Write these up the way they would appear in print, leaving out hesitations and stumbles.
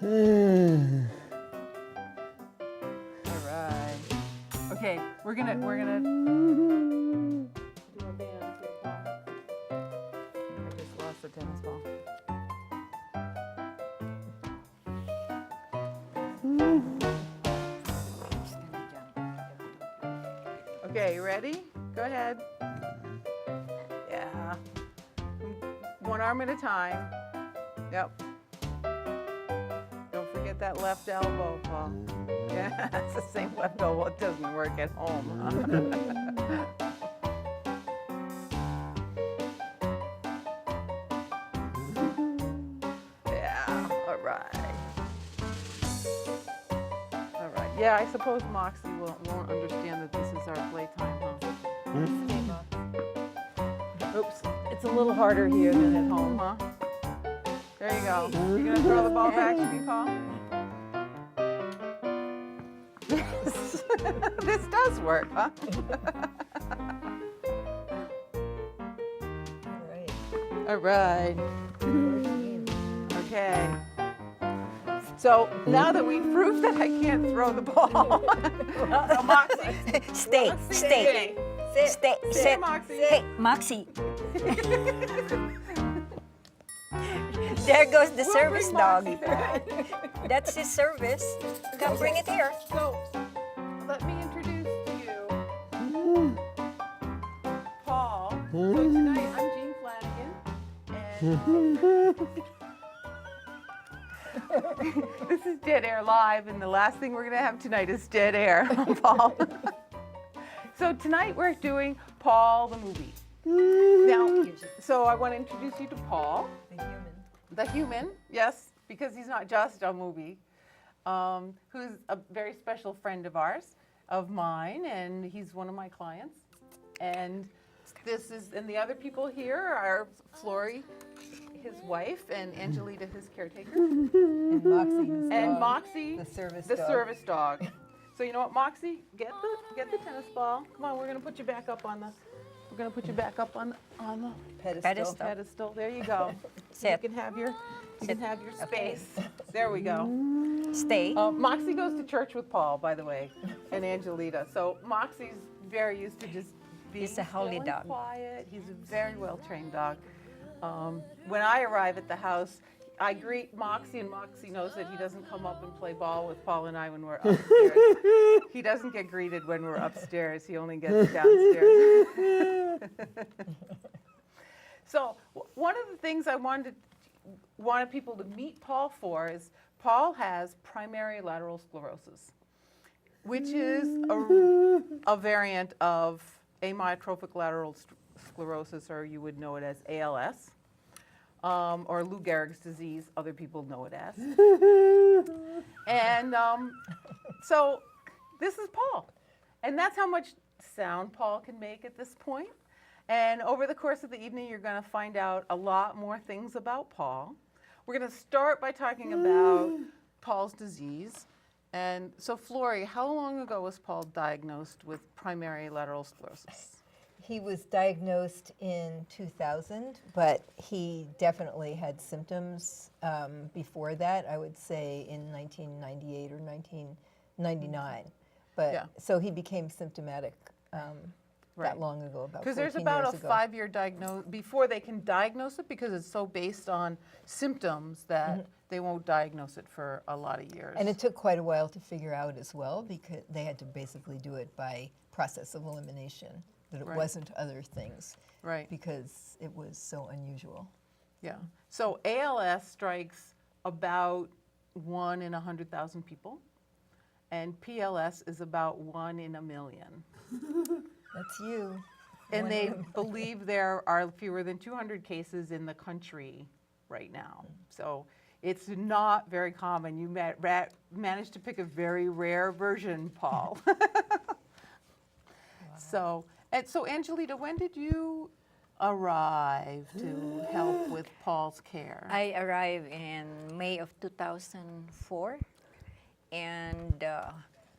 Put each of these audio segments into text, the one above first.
All right. Okay, we're gonna do a band here, Paul. I just lost the tennis ball. Okay, you ready? Go ahead. Yeah. One arm at a time. Yep. Don't forget that left elbow, Paul. Yeah, it's the same left elbow. It doesn't work at home. Yeah, all right. All right. Yeah, I suppose Moxie won't understand that this is our playtime, huh? Oops, it's a little harder here than at home, huh? There you go. You're gonna throw the ball back to me, Paul? Yes. This does work, huh? All right. Okay. So now that we've proved that I can't throw the ball, so Moxie, Stay. Stay, Moxie. Hey, Moxie. There goes the service dog. Moxie back. That's his service. Come bring it here. So let me introduce to you Paul. So tonight I'm Jean Flanagan, and this is Dead Air Live, and the last thing we're gonna have tonight is Dead Air, Paul. So tonight we're doing Paul the movie. Now, so I want to introduce you to Paul. The human, yes, because he's not just a movie, who's a very special friend of ours, of mine, and he's one of my clients. And and the other people here are Flory, his wife, and Angelita, his caretaker. And Moxie, his And dog. Moxie, The service the dog. service dog. So you know what, Moxie, get the tennis ball. Come on, we're gonna put you back up on the Pedestal. pedestal. There you go. Sit. You can have your space. There we go. Stay. Moxie goes to church with Paul, by the way, and Angelita. So Moxie's very used to just being He's a holy still and dog. quiet. He's a very well-trained dog. When I arrive at the house, I greet Moxie, and Moxie knows that he doesn't come up and play ball with Paul and I when we're upstairs. He doesn't get greeted when we're upstairs. He only gets downstairs. So one of the things I wanted people to meet Paul for is Paul has primary lateral sclerosis, which is a variant of amyotrophic lateral sclerosis, or you would know it as ALS. Or Lou Gehrig's disease, other people know it as. And so this is Paul. And that's how much sound Paul can make at this point. And over the course of the evening, you're going to find out a lot more things about Paul. We're going to start by talking about Paul's disease. And so, Flory, how long ago was Paul diagnosed with primary lateral sclerosis? He was diagnosed in 2000, but he definitely had symptoms before that, I would say in 1998 or 1999. But Yeah. so he became symptomatic Right. that long ago, about 14 Because there's years about a ago. 5-year diagnosis before they can diagnose it, because it's so based on symptoms that they won't diagnose it for a lot of years. And it took quite a while to figure out as well, because they had to basically do it by process of elimination, that it Right. wasn't other things, Right. because it was so unusual. Yeah. So ALS strikes about 1 in 100,000 people, and PLS is about 1 in a million. That's you. And they believe there are fewer than 200 cases in the country right now. So it's not very common. You managed to pick a very rare version, Paul. So Angelita, when did you arrive to help with Paul's care? I arrived in May of 2004, and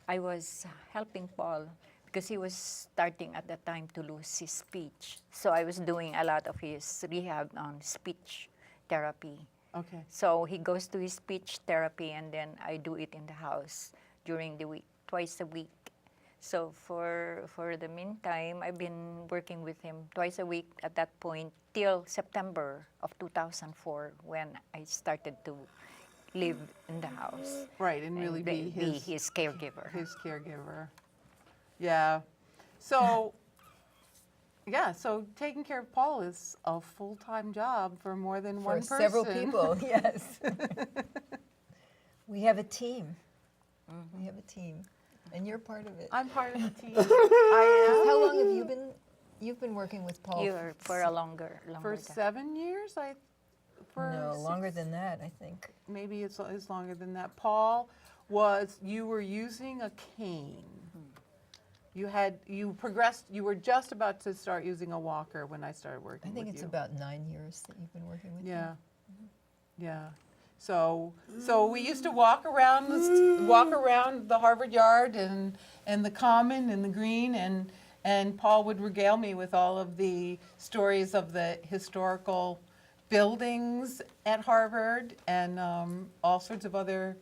I was helping Paul because he was starting at the time to lose his speech. So I was doing a lot of his rehab on speech therapy. Okay. So he goes to his speech therapy, and then I do it in the house during the week, twice a week. So for the meantime, I've been working with him twice a week at that point till September of 2004, when I started to live in the house. Right, and really be his caregiver. his caregiver. Yeah. So, yeah, so taking care of Paul is a full-time job for more than For one person. several people, yes. We have a team. We have a team, and you're part of it. I'm part of the team. I How long have you've been working with Paul? You're for a longer for time. 7 years. No, longer six- than that, I think. Maybe it's longer than that. Paul you were using a cane. You progressed, you were just about to start using a walker when I started working I with think you. it's about 9 years that you've been working with Yeah, him. yeah. So we used to walk around the Harvard yard and the Common and the Green, and Paul would regale me with all of the stories of the historical buildings at Harvard and all sorts of other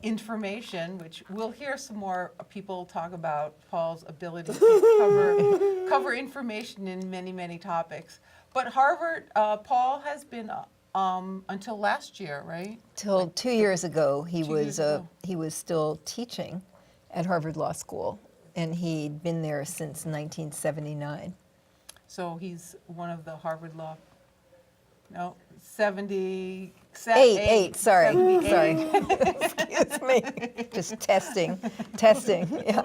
information, which we'll hear some more people talk about Paul's ability to cover information in many, many topics. But Harvard, Paul has been until last year, right? Till 2 years ago, 2 years ago. he was still teaching at Harvard Law School, and he'd been there since 1979. So he's one of the Harvard Law, no, 78. Sorry. 78. Excuse me. Just testing, yeah.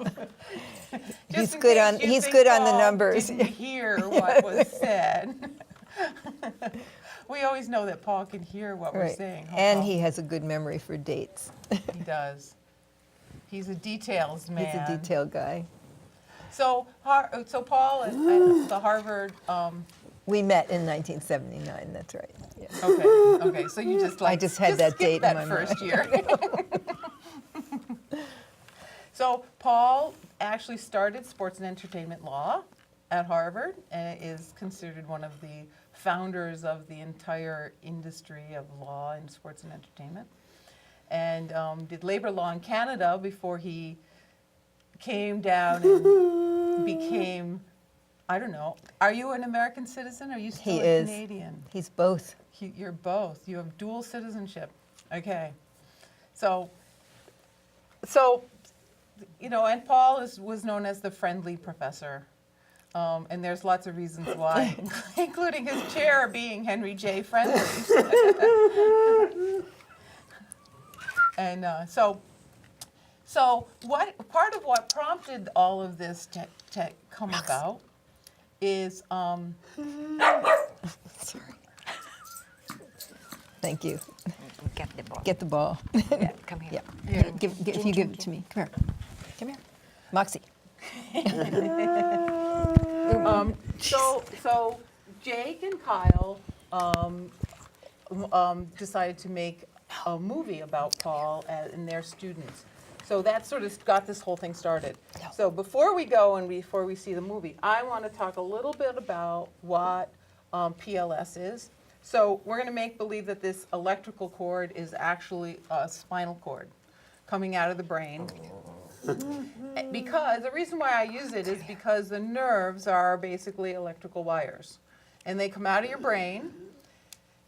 Just He's in good case on you he's think good on the Paul numbers. Didn't hear what was said. We always know that Paul can hear what we're Right. saying. huh, And Paul? he has a good memory for dates. He does. He's a details man. He's a detail guy. So Paul at the Harvard. We met in 1979, that's right. Yeah. Okay. So you just like I just had that skip date in that my first mind. year. So Paul actually started sports and entertainment law at Harvard and is considered one of the founders of the entire industry of law and sports and entertainment. And did labor law in Canada before he came down and became, I don't know, are you an American citizen or are you still He a is. Canadian? He's both. You're both. You have dual citizenship. Okay. So, and Paul was known as the friendly professor. And there's lots of reasons why, including his chair being Henry J. Friendly. And so part of what prompted all of this to come about is Sorry. Thank you. Get the ball. Get the ball. Yeah, come here. Yeah. If you give it to me. Come here. Come here. Moxie. So Jake and Kyle decided to make a movie about Paul and their students. So that sort of got this whole thing started. So before we go and before we see the movie, I want to talk a little bit about what PLS is. So we're going to make believe that this electrical cord is actually a spinal cord coming out of the brain. Because the reason why I use it is because the nerves are basically electrical wires. And they come out of your brain.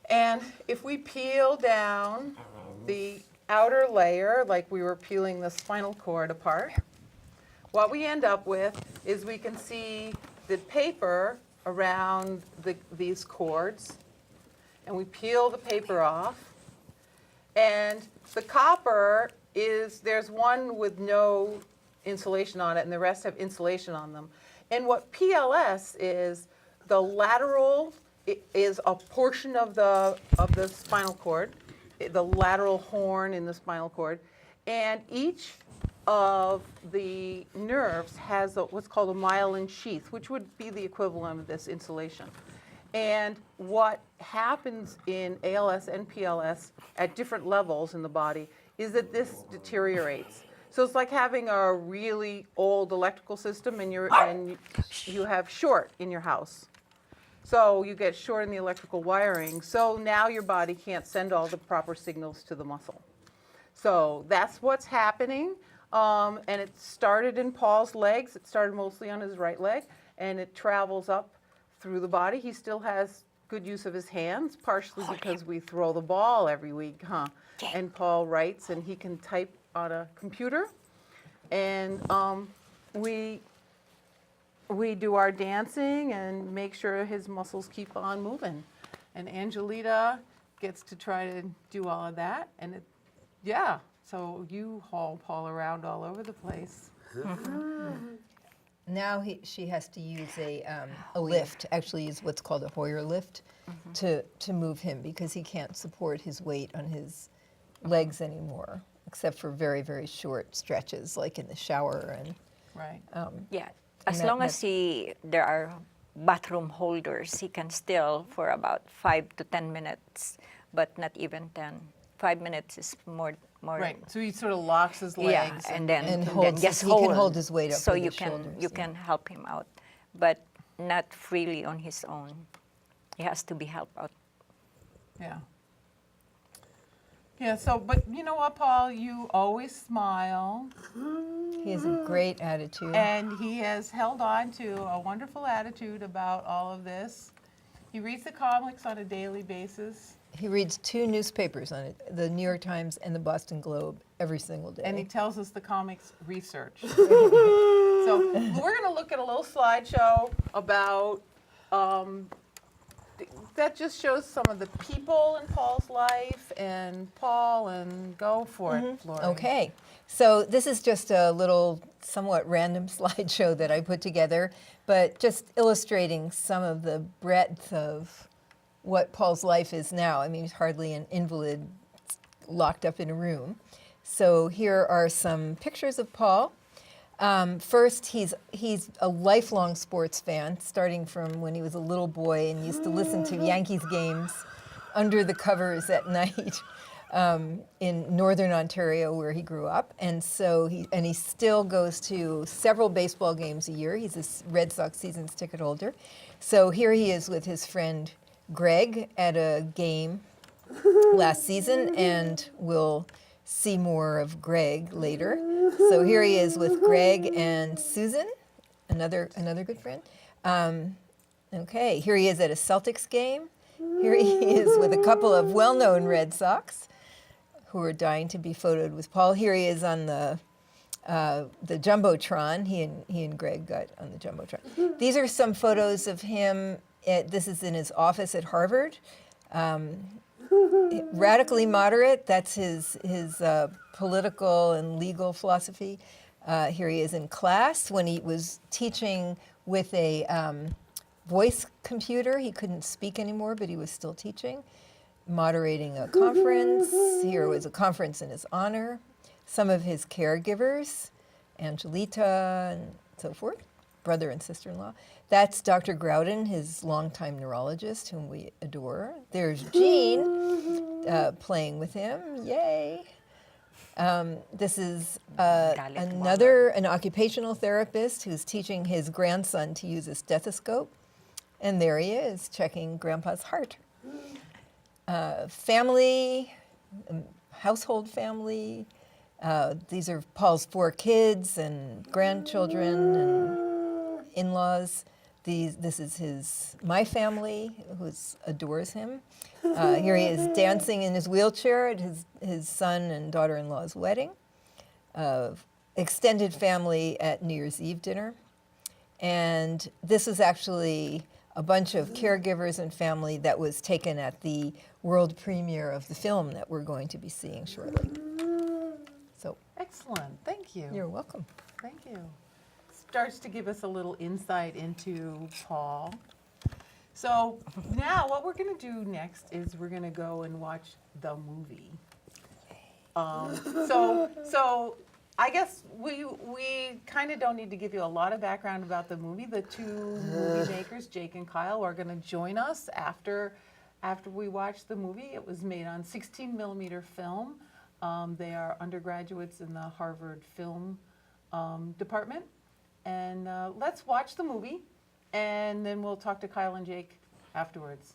And if we peel down the outer layer, like we were peeling the spinal cord apart, what we end up with is we can see the paper around these cords. And we peel the paper off. And the copper there's one with no insulation on it, and the rest have insulation on them. And what PLS is, the lateral is a portion of the spinal cord, the lateral horn in the spinal cord, and each of the nerves has what's called a myelin sheath, which would be the equivalent of this insulation. And what happens in ALS and PLS at different levels in the body is that this deteriorates. So it's like having a really old electrical system and you have short in your house. So you get short in the electrical wiring. So now your body can't send all the proper signals to the muscle. So that's what's happening. And it started in Paul's legs. It started mostly on his right leg, and it travels up through the body. He still has good use of his hands, partially because we throw the ball every week, huh? And Paul writes, and he can type on a computer. And we do our dancing and make sure his muscles keep on moving. And Angelita gets to try to do all of that. And yeah, so you haul Paul around all over the place. Now she has to use a lift, actually use what's called a Hoyer lift, to move him because he can't support his weight on his legs anymore, except for very, very short stretches, like in the shower. And Right. Yeah, as long as there are bathroom holders, he can still for about 5 to 10 minutes, but not even 10. 5 minutes is more. Right. So he sort of locks his legs. Yeah, and then holds just he can hold his weight up so with you his can shoulders, you yeah. can help him out, but not freely on his own. He has to be helped out. Yeah. Yeah, so, but you know what, Paul? You always smile, he has a great attitude. and he has held on to a wonderful attitude about all of this. He reads the comics on a daily basis, He reads 2 newspapers on it, the New York Times and the Boston Globe, every single day. and he tells us the comics research. So we're going to look at a little slideshow about, that just shows some of the people in Paul's life and Paul, and go for it, Flora. Okay, so this is just a little somewhat random slideshow that I put together, but just illustrating some of the breadth of what Paul's life is now. I mean, he's hardly an invalid locked up in a room. So here are some pictures of Paul. First, he's a lifelong sports fan, starting from when he was a little boy and used to listen to Yankees games under the covers at night in northern Ontario, where he grew up. And so he still goes to several baseball games a year. He's a Red Sox season's ticket holder. So here he is with his friend Greg at a game last season, and we'll see more of Greg later. So here he is with Greg and Susan, another good friend. Okay, here he is at a Celtics game. Here he is with a couple of well-known Red Sox who are dying to be photoed with Paul. Here he is on the Jumbotron. He and Greg got on the Jumbotron. These are some photos of him. This is in his office at Harvard. Radically moderate, that's his political and legal philosophy. Here he is in class when he was teaching with a voice computer. He couldn't speak anymore, but he was still teaching, moderating a conference. Here was a conference in his honor. Some of his caregivers, Angelita and so forth, brother and sister-in-law. That's Dr. Groudon, his longtime neurologist, whom we adore. There's Jean playing with him. Yay. This is an occupational therapist who's teaching his grandson to use a stethoscope. And there he is, checking Grandpa's heart. Family, household family. These are Paul's 4 kids and grandchildren and in-laws. This is my family, who adores him. Here he is dancing in his wheelchair at his son and daughter-in-law's wedding. Extended family at New Year's Eve dinner. And this is actually a bunch of caregivers and family that was taken at the world premiere of the film that we're going to be seeing shortly. So, Excellent. Thank you. you're welcome. Thank you. Starts to give us a little insight into Paul. So now what we're going to do next is we're going to go and watch the movie. So I guess we kind of don't need to give you a lot of background about the movie. The 2 movie makers, Jake and Kyle, are going to join us after we watch the movie. It was made on 16 millimeter film. They are undergraduates in the Harvard Film Department. And let's watch the movie, and then we'll talk to Kyle and Jake afterwards.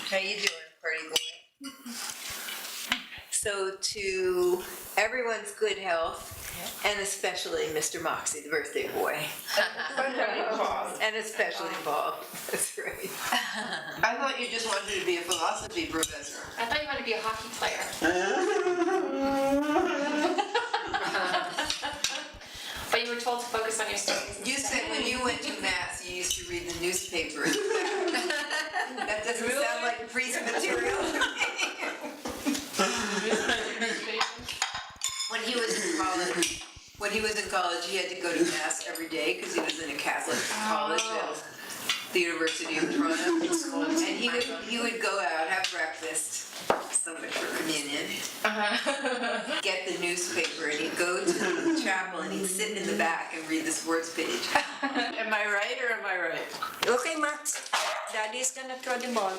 How you doing, pretty boy? So to everyone's good health, and especially Mr. Moxie, the birthday boy. And especially Paul. That's right. I thought you just wanted to be a philosophy professor. I thought you wanted to be a hockey player. But you were told to focus on your studies. You said when you went to Mass, you used to read the newspaper. That doesn't sound like priest material to me. When he was in college, he had to go to Mass every day because he was in a Catholic college at the University of Toronto. And he would go out, have breakfast, so much for communion, get the newspaper, and he'd go to the chapel and he'd sit in the back and read the sports page. Am I right or am I right? Okay, Max. Daddy's gonna throw the ball.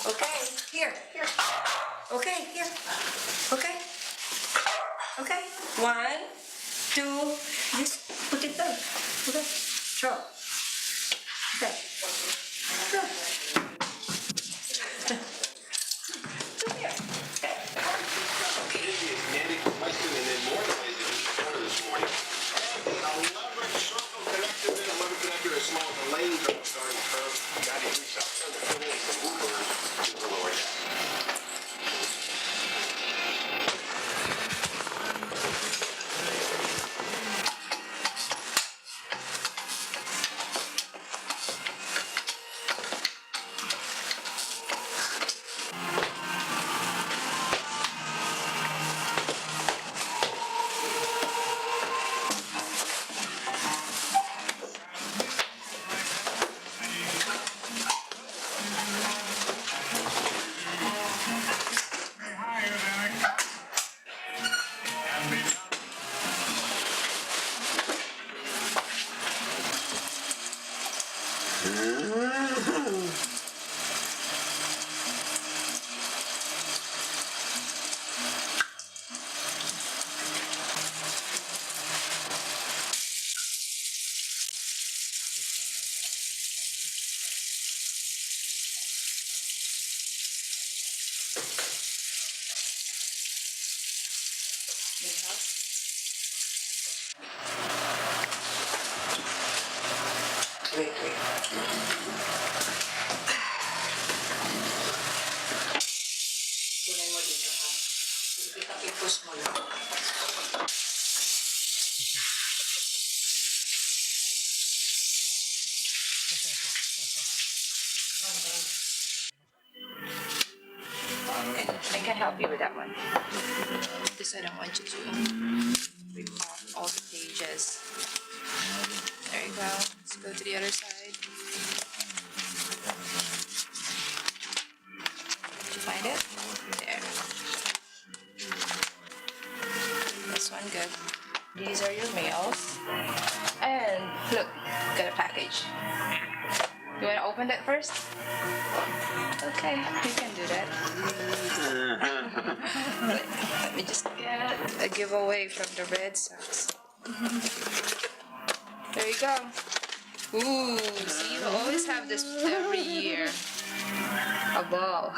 Okay, here. Okay, here. Okay. Okay. 1, 2. Just put it down. Okay. Throw. Okay. Throw. Come here. Mandy requested and then more than this morning. An 11 circle connector, 11 connector is small, the lanes are starting curve. Got to reach out to the finish, the movers to the lower deck. Wait. Kunin mo dito ha. I-push mo lang. I can help you with that one. This I don't want you to rip off all the pages. There you go. Let's go to the other side. Did you find it? There. This one good. These are your mails. And look, got a package. You want to open that first? Okay, you can do that. just get a giveaway from the Red Sox. There you go. Ooh, see, you always have this every year. A ball.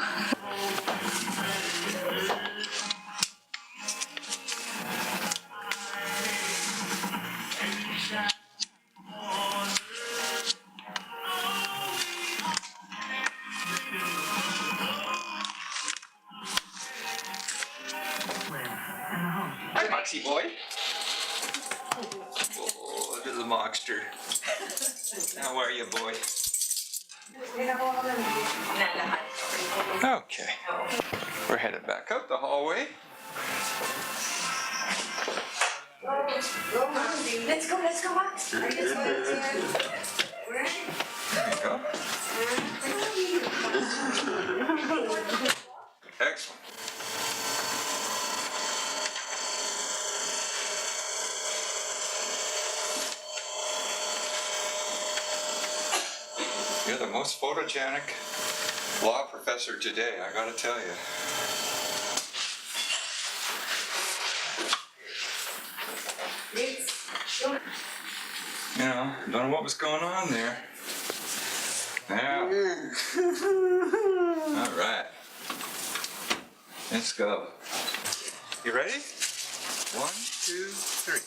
Hi, Moxie boy. Oh, look at the Moxter. How are you, boy? Okay. We're headed back out the hallway. Let's go, Max. Are you excited? There you go. Excellent. You're the most photogenic law professor today, I gotta tell you. You know, don't know what was going on there. Yeah. All right. Let's go. You ready? 1, 2, 3.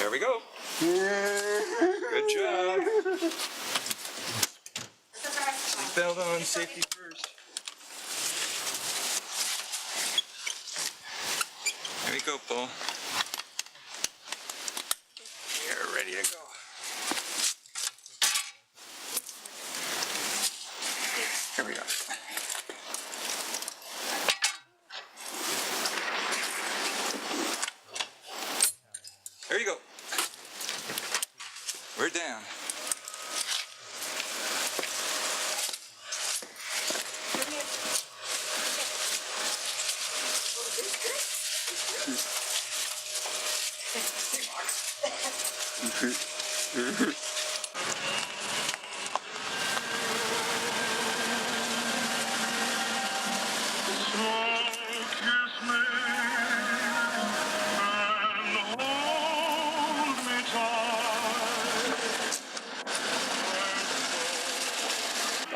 There we go. Good job. Seatbelt on, safety first. There we go, Paul. You're ready to go. Here we go. There you go. We're down.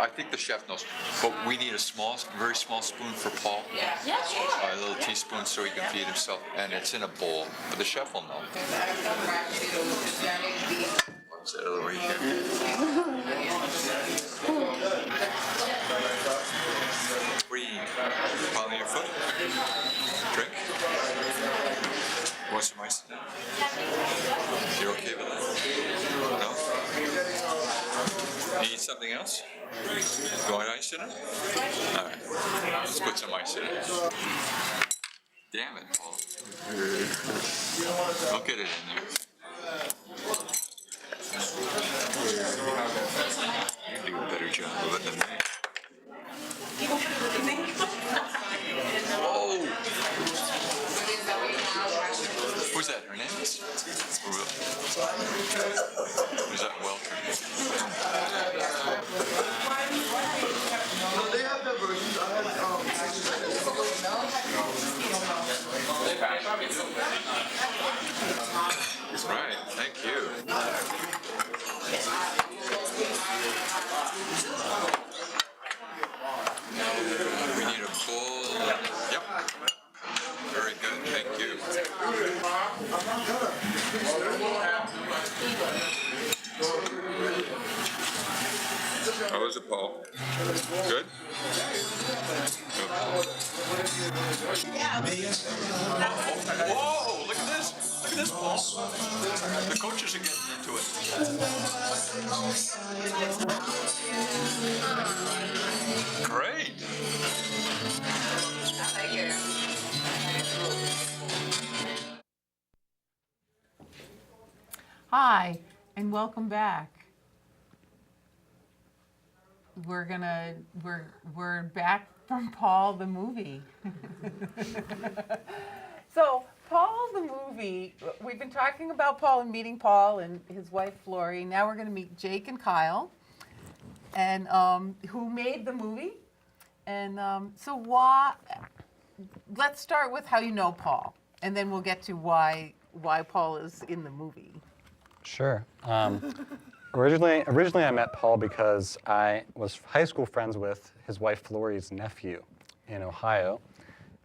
I think the chef knows, but we need a small, very small spoon for Paul. Yeah, sure. A little teaspoon so he can feed himself, and it's in a bowl. But the chef will know. What's that over here? What are you eating? Palm of your foot? Drink? Want some ice in it? You're okay with that? No? You need something else? You want ice in it? Alright. Let's put some ice in it. Damn it, Paul. I'll get it in there. You do a better job of it than me. Whoa! Who's that, Hernandez? Who's that, Welker? They have the versions. I Right, thank you. We need a bowl. Yep. Very good, thank you. How was it, Paul? Good? Whoa, look at this. Look at this, Paul. The coaches are getting into it. Great. Hi, and welcome back. We're back from Paul the movie. So Paul the movie, we've been talking about Paul and meeting Paul and his wife Lori. Now we're going to meet Jake and Kyle, and who made the movie. And so let's start with how you know Paul, and then we'll get to why Paul is in the movie. Sure. Originally, I met Paul because I was high school friends with his wife Florrie's nephew in Ohio,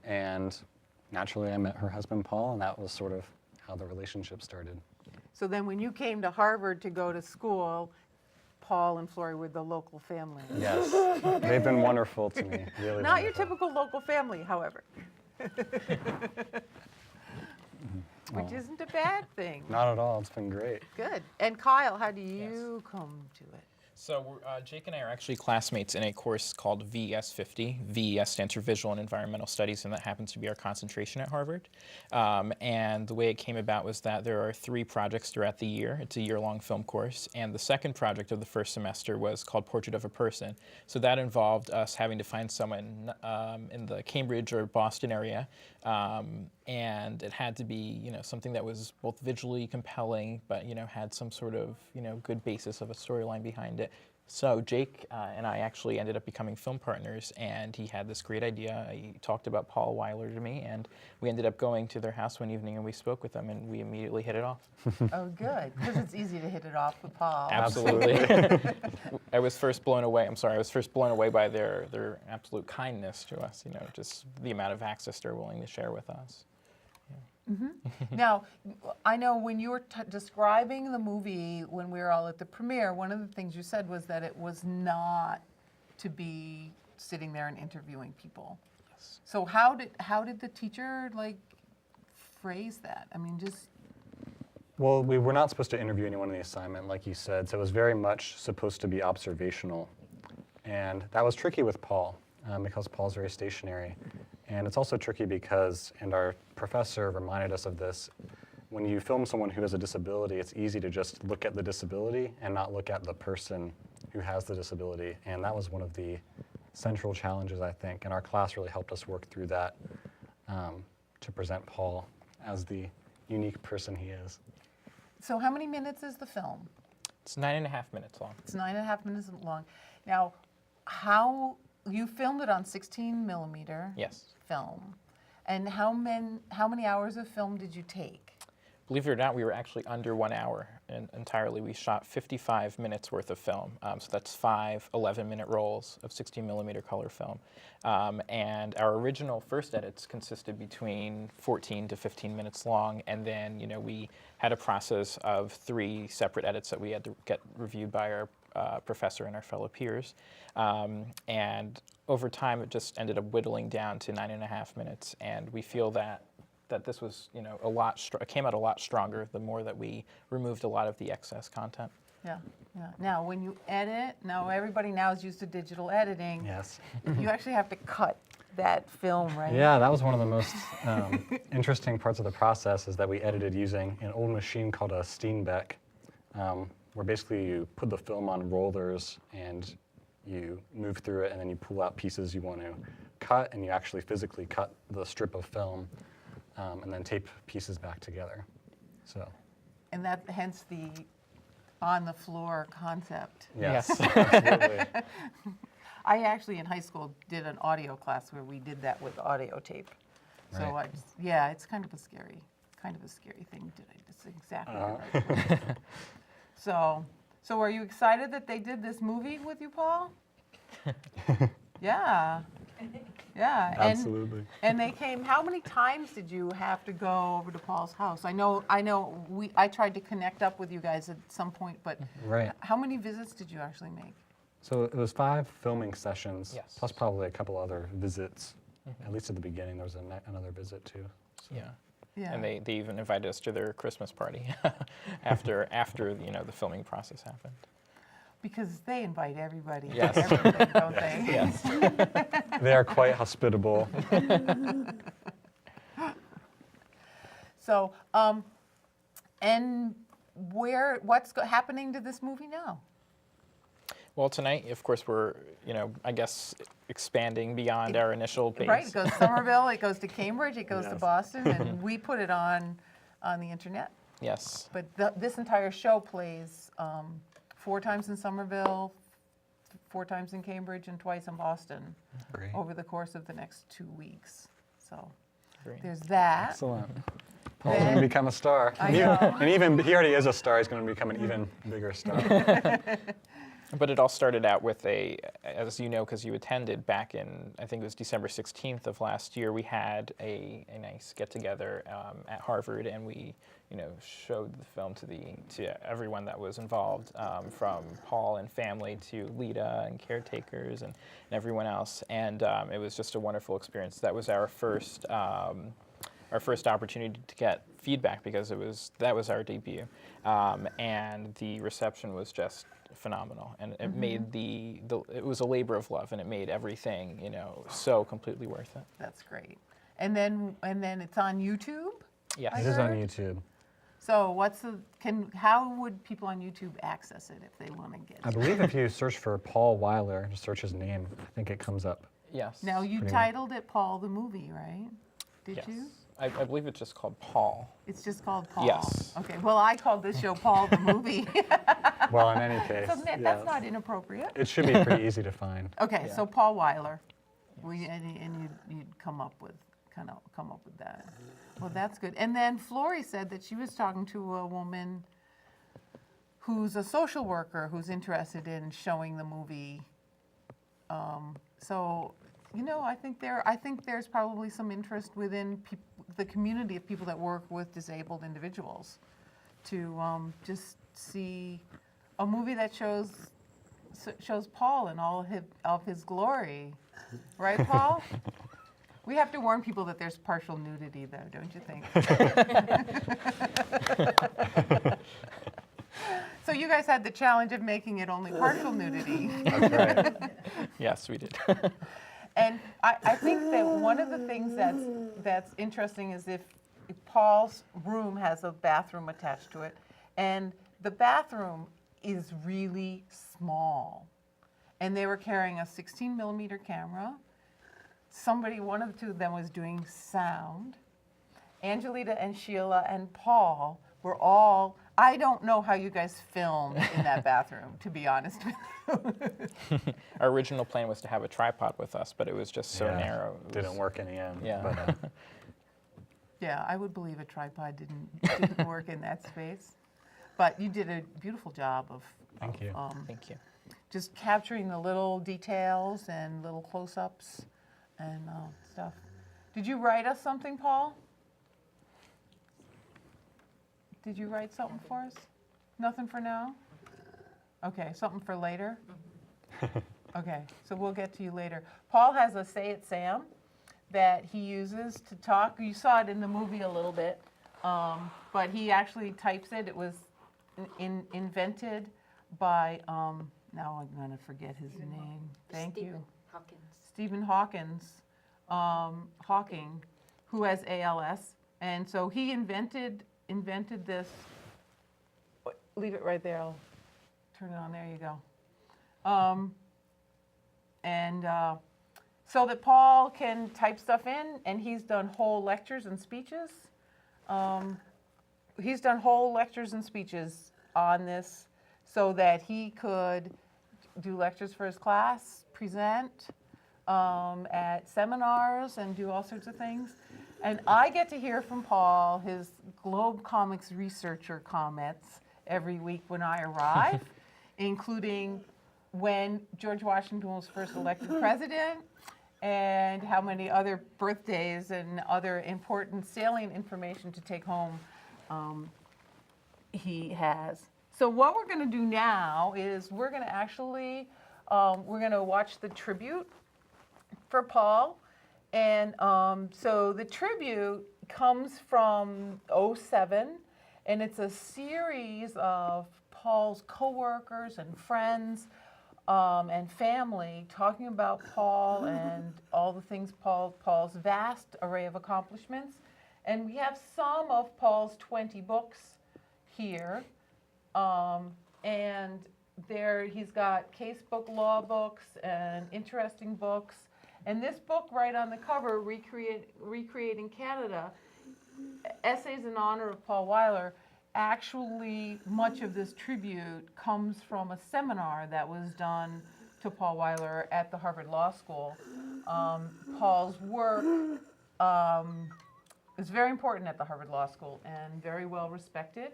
and naturally I met her husband Paul, and that was sort of how the relationship started. So then when you came to Harvard to go to school, Paul and Florrie were the local family. Yes, they've been wonderful to me. Really Not your wonderful. typical local family, however. Which isn't a bad thing. Not at all. It's been great. Good. And Kyle, how do you come to it? So Jake and I are actually classmates in a course called VES 50. VES stands for Visual and Environmental Studies, and that happens to be our concentration at Harvard. And the way it came about was that there are 3 projects throughout the year. It's a year-long film course, and the second project of the first semester was called Portrait of a Person. So that involved us having to find someone in the Cambridge or Boston area, and it had to be, something that was both visually compelling, but had some sort of good basis of a storyline behind it. So Jake and I actually ended up becoming film partners, and he had this great idea. He talked about Paul Weiler to me, and we ended up going to their house one evening, and we spoke with them, and we immediately hit it off. Oh, good, because it's easy to hit it off with Paul. Absolutely. I was first blown away by their absolute kindness to us, just the amount of access they're willing to share with us. Now, I know when you were describing the movie when we were all at the premiere, one of the things you said was that it was not to be sitting there and interviewing people. Yes. So how did the teacher phrase that? I mean, just Well, we were not supposed to interview anyone in the assignment, like you said, so it was very much supposed to be observational. And that was tricky with Paul, because Paul's very stationary. And it's also tricky because, and our professor reminded us of this, when you film someone who has a disability, it's easy to just look at the disability and not look at the person who has the disability. And that was one of the central challenges, I think, and our class really helped us work through that to present Paul as the unique person he is. so how many minutes is the film? It's 9.5 minutes long. It's 9.5 minutes long. Now, how you filmed it on 16 millimeter Yes. film, and how many hours of film did you take? Believe it or not, we were actually under 1 hour entirely. We shot 55 minutes worth of film. So that's 5 11-minute rolls of 16 millimeter color film. And our original first edits consisted between 14 to 15 minutes long. And then, we had a process of 3 separate edits that we had to get reviewed by our professor and our fellow peers. And over time, it just ended up whittling down to 9.5 minutes. And we feel that this was, it came out a lot stronger the more that we removed a lot of the excess content. Yeah. Now, when you edit, now everybody now is used to digital editing. Yes. You actually have to cut that film, right? Yeah, that was one of the most interesting parts of the process, is that we edited using an old machine called a Steenbeck, where basically you put the film on rollers and you move through it, and then you pull out pieces you want to cut, and you actually physically cut the strip of film and then tape pieces back together. So. And that, hence the on-the-floor concept. Yes, Yes. absolutely. I actually, in high school, did an audio class where we did that with audio tape. So Right. it's kind of a scary thing. It's exactly right. So are you excited that they did this movie with you, Paul? Yeah. Yeah. Absolutely. And they came. How many times did you have to go over to Paul's house? I know. I tried to connect up with you guys at some point, but Right. how many visits did you actually make? So it was 5 filming sessions, Yes. plus probably a couple other visits. At least at the beginning, there was another visit too. So. Yeah. Yeah. And they even invited us to their Christmas party after the filming process happened. Because they invite everybody to Yes. everything, don't they? Yes. They are quite hospitable. So, and what's happening to this movie now? Well, tonight, of course, we're, I guess, expanding beyond our initial base. Right, it goes to Somerville, it goes to Cambridge, it goes to Yes. Boston, and we put it on the internet. Yes. But this entire show plays 4 times in Somerville, 4 times in Cambridge, and twice in Boston Great. over the course of the next 2 weeks. So Very there's that. Excellent. Paul's going to become a star. I know. And even he already is a star. He's going to become an even bigger star. But it all started out with as you know, because you attended back in, I think it was December 16th of last year, we had a nice get-together at Harvard, and we, showed the film to everyone that was involved, from Paul and family to Lita and caretakers and everyone else. And it was just a wonderful experience. That was our first opportunity to get feedback, because that was our debut, and the reception was just phenomenal, and it made it was a labor of love, and it made everything so completely worth it. That's great. And then it's on YouTube? Yes. It is on YouTube. So how would people on YouTube access it if they want to get I it? believe if you search for Paul Weiler, just search his name, I think it comes up. Yes. Now you Pretty titled it Paul the Movie, right? Did Yes. you? I believe it's just called Paul. It's just called Paul. Yes. Okay. Well, I called this show Paul the Movie. Well, in any case, So that's yeah, not inappropriate. it should be pretty easy to find. Okay, Yeah. so Paul Weiler, and you'd come up with that. Well, that's good. And then Flory said that she was talking to a woman who's a social worker who's interested in showing the movie. So, I think there's probably some interest within the community of people that work with disabled individuals to just see a movie that shows Paul in all of his glory, right, Paul? We have to warn people that there's partial nudity, though, don't you think? So you guys had the challenge of making it only partial nudity. That's right. Yes, we did. And I think that one of the things that's interesting is if Paul's room has a bathroom attached to it, and the bathroom is really small. And they were carrying a 16 millimeter camera. One of the two of them was doing sound. Angelita and Sheila and Paul were all, I don't know how you guys filmed in that bathroom, to be honest with you. Our original plan was to have a tripod with us, but it was just so Yeah, narrow. It Didn't was- work in the end. Yeah. But, Yeah, I would believe a tripod didn't work in that space. But you did a beautiful job of Thank you. Thank you. just capturing the little details and little close-ups and stuff. Did you write us something, Paul? Did you write something for us? Nothing for now? Okay, something for later? Okay, so we'll get to you later. Paul has a Say It Sam that he uses to talk. You saw it in the movie a little bit, but he actually types it. It was invented by, now I'm going to forget his name. Thank you. Stephen Hawking, who has ALS. And so he invented this. Leave it right there. I'll turn it on. There you go. So that Paul can type stuff in, and he's done whole lectures and speeches. He's done whole lectures and speeches on this so that he could do lectures for his class, present at seminars, and do all sorts of things. And I get to hear from Paul his Globe Comics researcher comments every week when I arrive, including when George Washington was first elected president, and how many other birthdays and other important salient information to take home he has. So what we're going to do now is we're going to actually watch the tribute for Paul. And so the tribute comes from '07, and it's a series of Paul's coworkers and friends and family talking about Paul and all the things Paul's vast array of accomplishments. And we have some of Paul's 20 books here. And there he's got casebook law books and interesting books. And this book right on the cover, Recreating Canada, Essays in Honor of Paul Weiler, actually much of this tribute comes from a seminar that was done to Paul Weiler at the Harvard Law School. Paul's work is very important at the Harvard Law School and very well respected.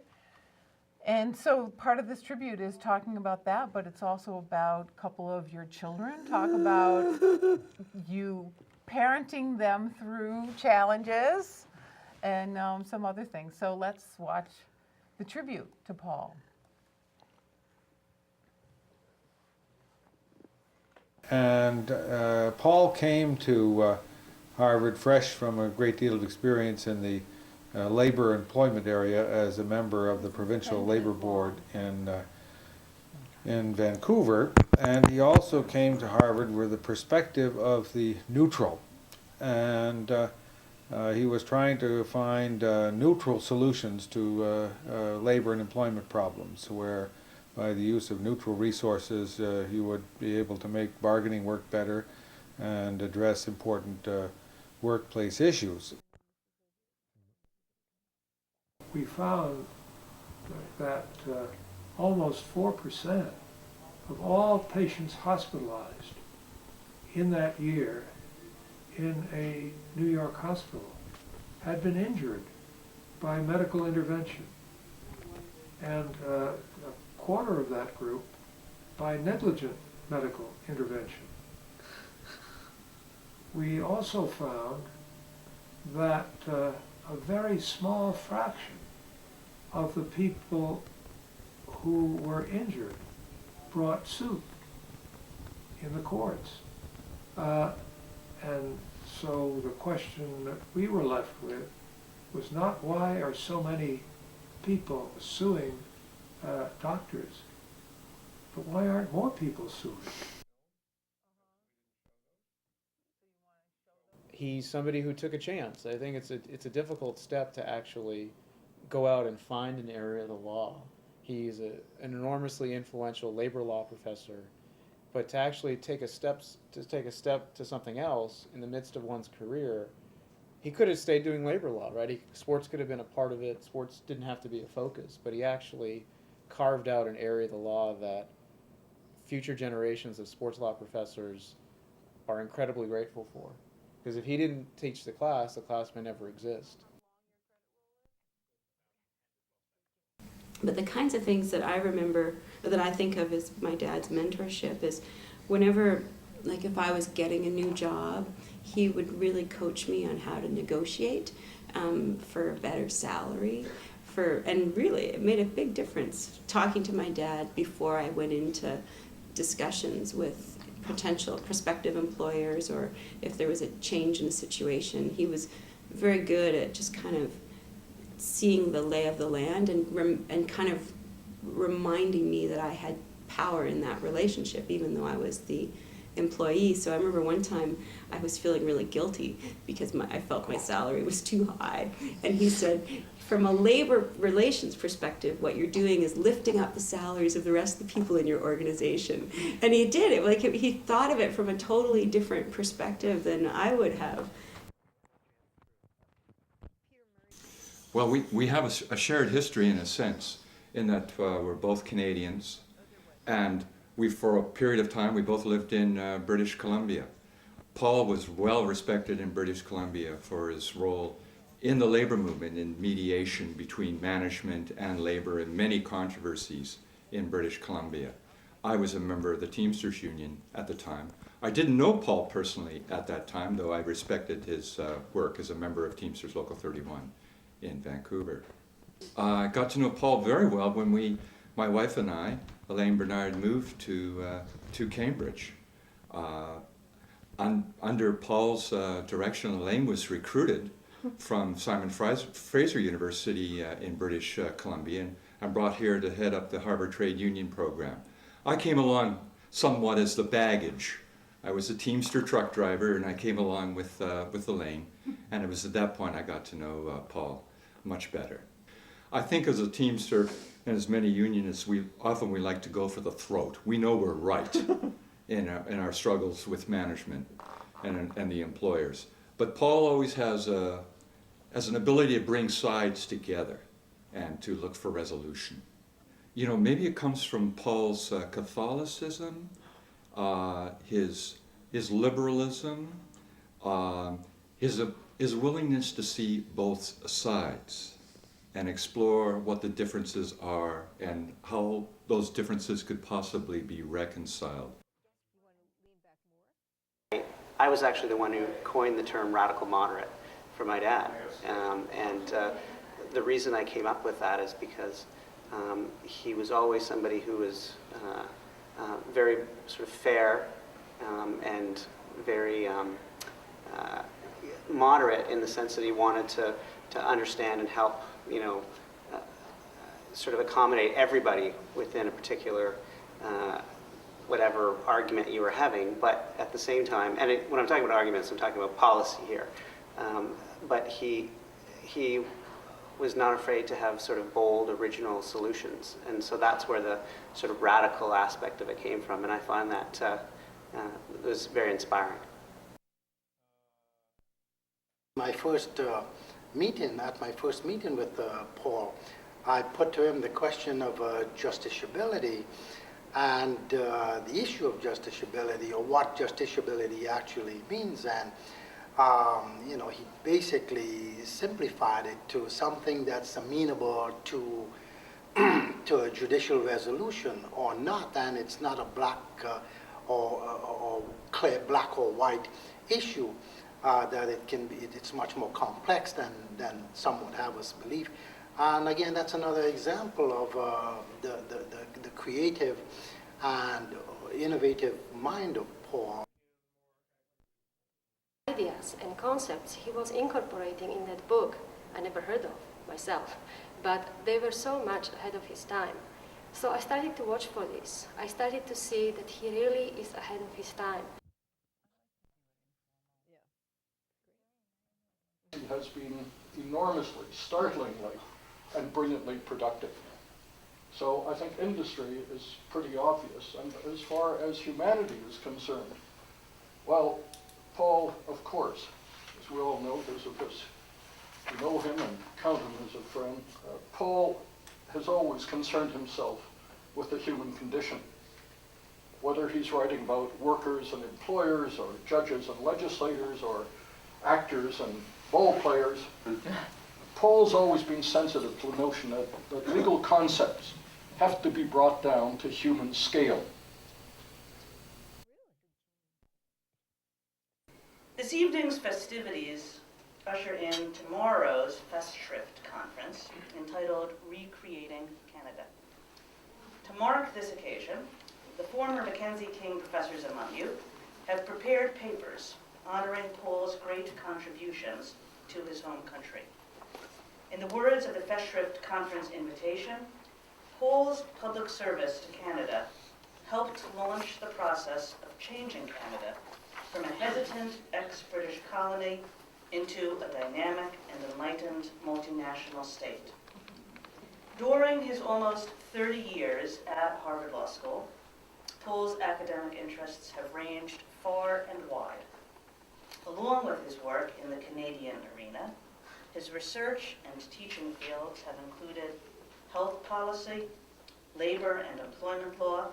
And so part of this tribute is talking about that, but it's also about a couple of your children. Talk about you parenting them through challenges and some other things. So let's watch the tribute to Paul. And Paul came to Harvard fresh from a great deal of experience in the labor employment area as a member of the Provincial Labor Board in Vancouver. And he also came to Harvard with the perspective of the neutral. And he was trying to find neutral solutions to labor and employment problems, where by the use of neutral resources he would be able to make bargaining work better and address important workplace issues. We found that almost 4% of all patients hospitalized in that year in a New York hospital had been injured by medical intervention, and a quarter of that group by negligent medical intervention. We also found that a very small fraction of the people who were injured brought suit in the courts. And so the question that we were left with was not why are so many people suing doctors, but why aren't more people suing? He's somebody who took a chance. I think it's a difficult step to actually go out and find an area of the law. He's an enormously influential labor law professor, but to actually take a step to something else in the midst of one's career, he could have stayed doing labor law, right? Sports could have been a part of it. Sports didn't have to be a focus, but he actually carved out an area of the law that future generations of sports law professors are incredibly grateful for. Because if he didn't teach the class may never exist. But the kinds of things that I remember, that I think of as my dad's mentorship, is whenever, like if I was getting a new job, he would really coach me on how to negotiate for a better salary. And really, it made a big difference talking to my dad before I went into discussions with potential prospective employers, or if there was a change in a situation. He was very good at just kind of seeing the lay of the land and kind of reminding me that I had power in that relationship, even though I was the employee. So I remember one time I was feeling really guilty because I felt my salary was too high, and he said, from a labor relations perspective, what you're doing is lifting up the salaries of the rest of the people in your organization. And he did it, like he thought of it from a totally different perspective than I would have. Well, we have a shared history in a sense, in that we're both Canadians, and for a period of time, we both lived in British Columbia. Paul was well respected in British Columbia for his role in the labor movement, in mediation between management and labor, and many controversies in British Columbia. I was a member of the Teamsters Union at the time. I didn't know Paul personally at that time, though I respected his work as a member of Teamsters Local 31 in Vancouver. I got to know Paul very well when my wife and I, Elaine Bernard, moved to Cambridge. Under Paul's direction, Elaine was recruited from Simon Fraser University in British Columbia and brought here to head up the Harvard Trade Union program. I came along somewhat as the baggage. I was a Teamster truck driver, and I came along with Elaine, and it was at that point I got to know Paul much better. I think as a Teamster and as many unionists, we like to go for the throat. We know we're right in our struggles with management and the employers. But Paul always has an ability to bring sides together and to look for resolution. You know, maybe it comes from Paul's Catholicism, his liberalism, his willingness to see both sides and explore what the differences are and how those differences could possibly be reconciled. I was actually the one who coined the term radical moderate for my dad. The reason I came up with that is because he was always somebody who was very sort of fair and very moderate in the sense that he wanted to understand and help, sort of accommodate everybody within a particular whatever argument you were having, but at the same time, and when I'm talking about arguments, I'm talking about policy here, but he was not afraid to have sort of bold, original solutions, and so that's where the sort of radical aspect of it came from, and I find that was very inspiring. My first meeting with Paul, I put to him the question of justiciability and the issue of justiciability, or what justiciability actually means, and he basically simplified it to something that's amenable to to a judicial resolution or not, and it's not a black or clear black or white issue. That it can be, it's much more complex than some would have us believe. And again, that's another example of the creative and innovative mind of Paul. Ideas and concepts he was incorporating in that book I never heard of myself, but they were so much ahead of his time. So I started to watch for this. I started to see that he really is ahead of his time. He has been enormously, startlingly, and brilliantly productive. So I think industry is pretty obvious. And as far as humanity is concerned, well, Paul, of course, as we all know, because of his, you know him and count him as a friend, Paul has always concerned himself with the human condition. Whether he's writing about workers and employers, or judges and legislators, or actors and ball players, Paul's always been sensitive to the notion that legal concepts have to be brought down to human scale. This evening's festivities usher in tomorrow's Festschrift conference entitled Recreating Canada. To mark this occasion, the former Mackenzie King professors among you have prepared papers honoring Paul's great contributions to his home country. In the words of the Festschrift Conference invitation, Paul's public service to Canada helped launch the process of changing Canada from a hesitant ex-British colony into a dynamic and enlightened multinational state. During his almost 30 years at Harvard Law School, Paul's academic interests have ranged far and wide. Along with his work in the Canadian arena, his research and teaching fields have included health policy, labor and employment law,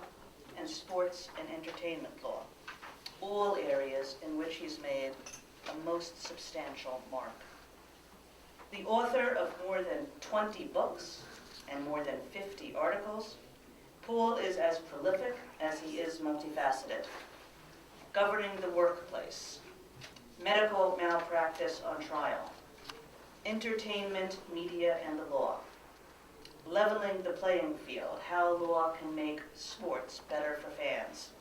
and sports and entertainment law, all areas in which he's made a most substantial mark. The author of more than 20 books and more than 50 articles, Paul is as prolific as he is multifaceted. Governing the workplace, medical malpractice on trial, entertainment, media, and the law, leveling the playing field, how law can make sports better for fans.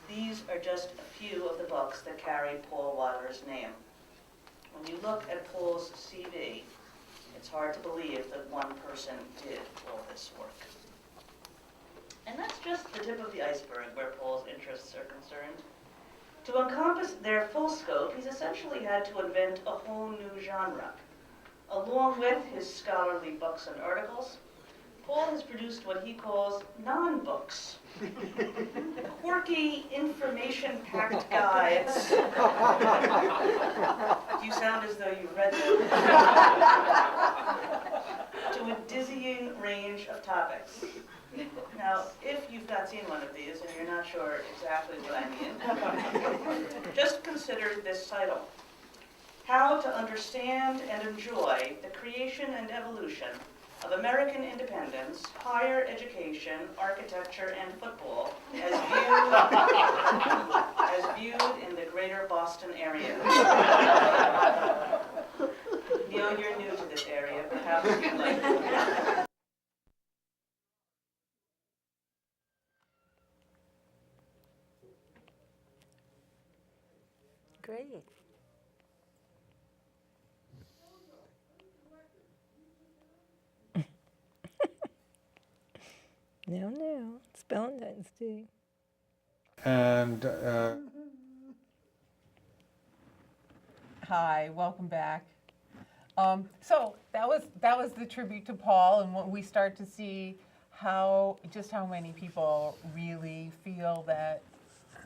These are just a few of the books that carry Paul Wadler's name. When you look at Paul's CV, it's hard to believe that one person did all this work. And that's just the tip of the iceberg where Paul's interests are concerned. To encompass their full scope, he's essentially had to invent a whole new genre. Along with his scholarly books and articles, Paul has produced what he calls non-books. Quirky, information-packed guides. You sound as though you've read them. To a dizzying range of topics. Now, if you've not seen one of these and you're not sure exactly what I mean, just consider this title. how to understand and enjoy the creation and evolution of American independence, higher education, architecture, and football as viewed in the greater Boston area. Neil, you're new to this area. Perhaps you'd like to. Great. No, it's Valentine's Day. And Hi, welcome back. So that was the tribute to Paul, and what we start to see how many people really feel that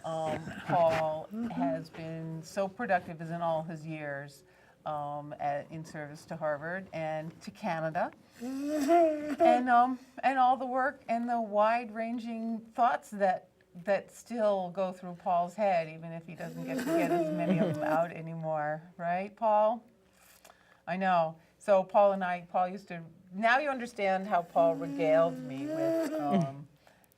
Paul has been so productive as in all his years in service to Harvard and to Canada, and all the work and the wide-ranging thoughts that still go through Paul's head, even if he doesn't get to get as many of them out anymore, right, Paul? I know. So Paul used to. Now you understand how Paul regaled me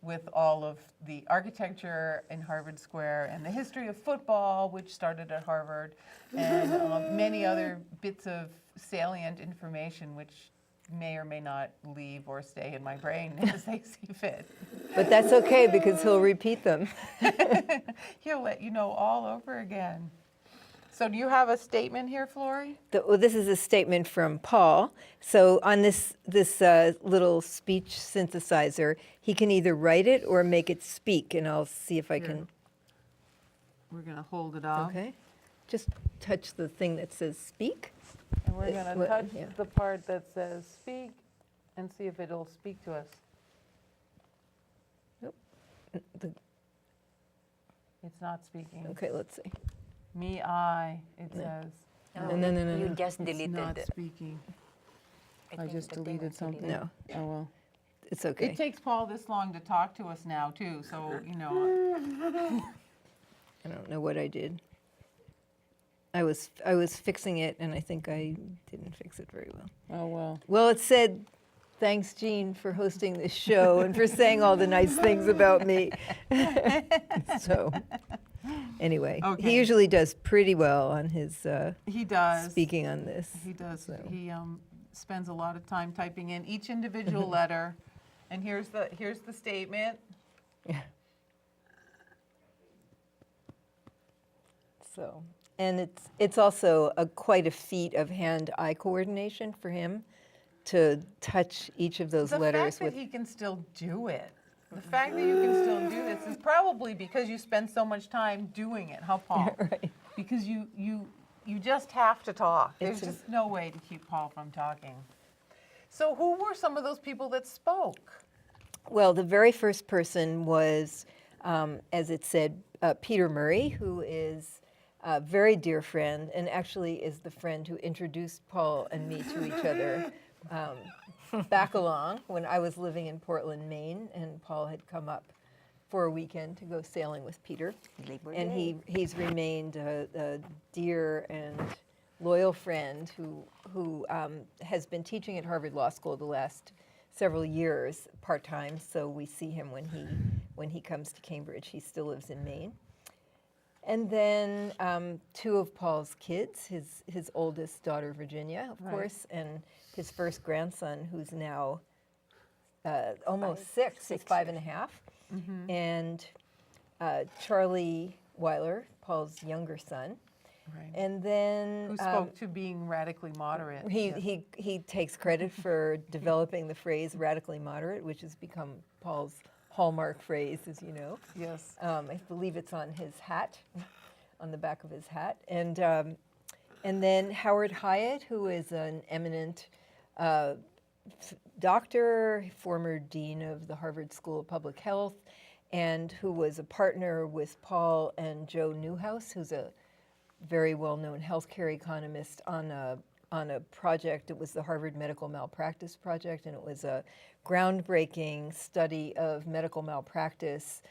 with all of the architecture in Harvard Square and the history of football, which started at Harvard, and many other bits of salient information which may or may not leave or stay in my brain as they see fit. But that's okay because he'll repeat them. He'll let you know all over again. So do you have a statement here, Flory? Well, this is a statement from Paul. So on this little speech synthesizer, he can either write it or make it speak, and I'll see if I can. We're going to hold it up. Okay. Just touch the thing that says speak. And we're going to touch the part that says speak and see if it'll speak to us. Nope. It's not speaking. Okay, let's see. Me, I, it says. No. You just deleted It's not it. speaking. I just deleted something. No. Oh, well. It's okay. It takes Paul this long to talk to us now, too, so, you know. I don't know what I did. I was fixing it, and I think I didn't fix it very well. Oh, well. Well, it said, thanks, Jean, for hosting this show and for saying all the nice things about me. So, anyway, he usually does pretty well on his He does. speaking on this. He does. So. He spends a lot of time typing in each individual letter. And here's the statement. Yeah. So, and it's also quite a feat of hand-eye coordination for him to touch each of those letters. The fact that he can still do it. The fact that you can still do this is probably because you spend so much time doing it, huh, Paul? Right. Because you just have to talk. There's just no way to keep Paul from talking. So who were some of those people that spoke? Well, the very first person was, as it said, Peter Murray, who is a very dear friend and actually is the friend who introduced Paul and me to each other back along when I was living in Portland, Maine, and Paul had come up for a weekend to go sailing with Peter. And he's remained a dear and loyal friend who has been teaching at Harvard Law School the last several years part-time, so we see him when he comes to Cambridge. He still lives in Maine. And then two of Paul's kids, his oldest daughter, Virginia, of course, and his first grandson, who's now almost six. He's 5.5. Mm-hmm. And Charlie Weiler, Paul's younger son. Right. And then who spoke to being radically moderate. He takes credit for developing the phrase radically moderate, which has become Paul's hallmark phrase, as you know. Yes. I believe it's on his hat, on the back of his hat. And then Howard Hyatt, who is an eminent doctor, former dean of the Harvard School of Public Health, and who was a partner with Paul and Joe Newhouse, who's a very well-known healthcare economist on a project. It was the Harvard Medical Malpractice Project, and it was a groundbreaking study of medical malpractice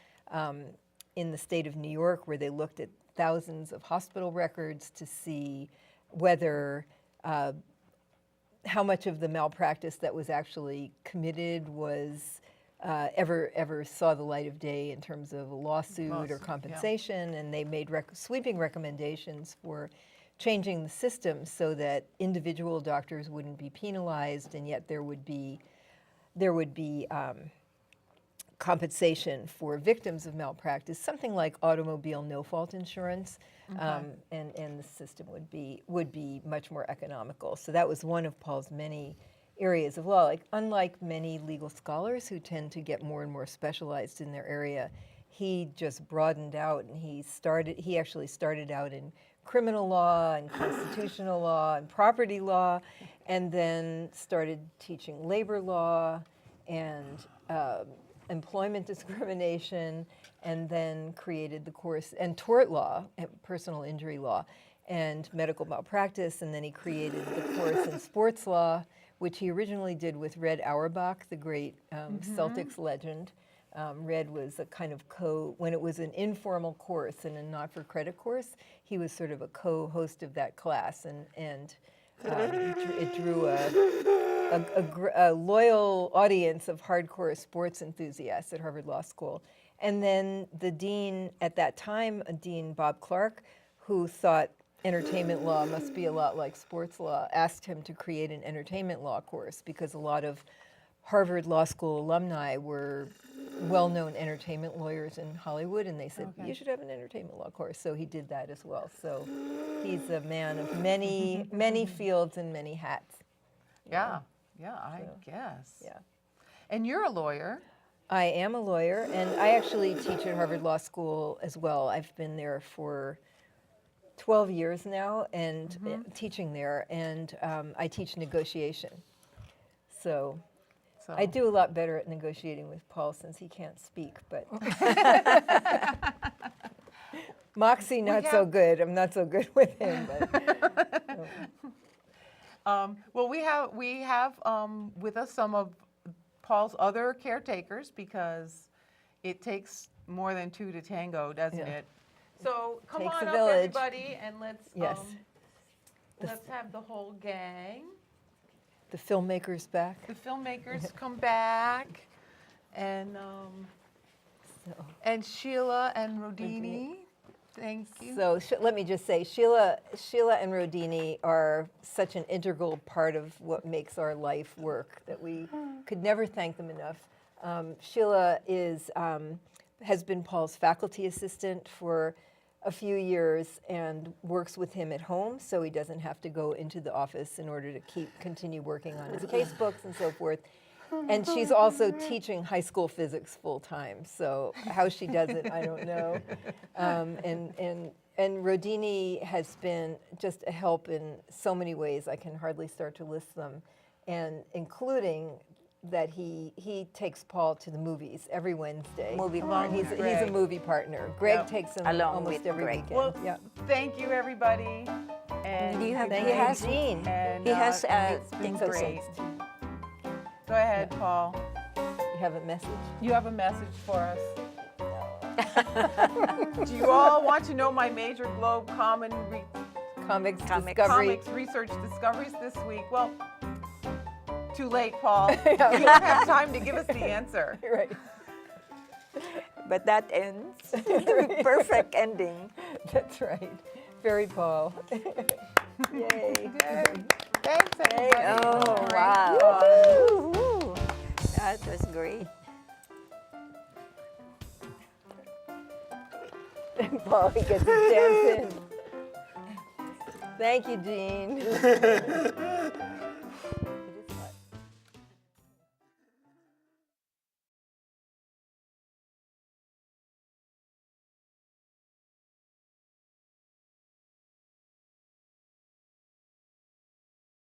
in the state of New York, where they looked at thousands of hospital records to see whether how much of the malpractice that was actually committed was ever saw the light of day in terms of a lawsuit or compensation, and they made sweeping recommendations for changing the system so that individual doctors wouldn't be penalized, and yet there would be compensation for victims of malpractice, something like automobile no-fault insurance, and the system would be much more economical. So that was one of Paul's many areas of law. Like, unlike many legal scholars who tend to get more and more specialized in their area, he just broadened out, and he actually started out in criminal law and constitutional law and property law, and then started teaching labor law and employment discrimination, and then created the course, and tort law, and personal injury law, and medical malpractice, and then he created the course in sports law, which he originally did with Red Auerbach, the great Celtics legend. Red was a kind of when it was an informal course and a not-for-credit course, he was sort of a co-host of that class, and it drew a loyal audience of hardcore sports enthusiasts at Harvard Law School. And then the dean at that time, Dean Bob Clark, who thought entertainment law must be a lot like sports law, asked him to create an entertainment law course, because a lot of Harvard Law School alumni were well-known entertainment lawyers in Hollywood, and they said, you should have an entertainment law course. So he did that as well. So he's a man of many fields and many hats. I guess. Yeah. And you're a lawyer. I am a lawyer, and I actually teach at Harvard Law School as well. I've been there for 12 years now, and teaching there, and I teach negotiation. So I do a lot better at negotiating with Paul since he can't speak, but Moxie so good. I'm not so good with him. But, well, we have with us some of Paul's other caretakers, because it takes more than two to tango, doesn't it? So come Takes on a up, village. everybody, and let's have the whole gang. the filmmakers back. The filmmakers come back, and Sheila and Rodini. Thank you. So let me just say, Sheila and Rodini are such an integral part of what makes our life work that we could never thank them enough. Sheila has been Paul's faculty assistant for a few years and works with him at home, so he doesn't have to go into the office in order to continue working on his case books and so forth. And she's also teaching high school physics full time, so how she does it, I don't know. And Rodini has been just a help in so many ways, I can hardly start to list them, and including that he takes Paul to the movies every Wednesday. Movie He's a movie partner. Greg takes him Along almost with every Greg. weekend. Well, thank you, everybody. And He has Gene. And, he has it's been things to great. say. Go ahead, Paul. You have a message? You have a message for us. Do you all want to know my major globe comics research discoveries this week? Well, too late, Paul. You don't have time to give us the answer. Right. But that ends. Perfect ending. That's right. Very Paul. Yay. Thanks, everybody. Oh, Great. wow. Woo-hoo. That was great. Paul, he gets his dance in. Thank you, Jean.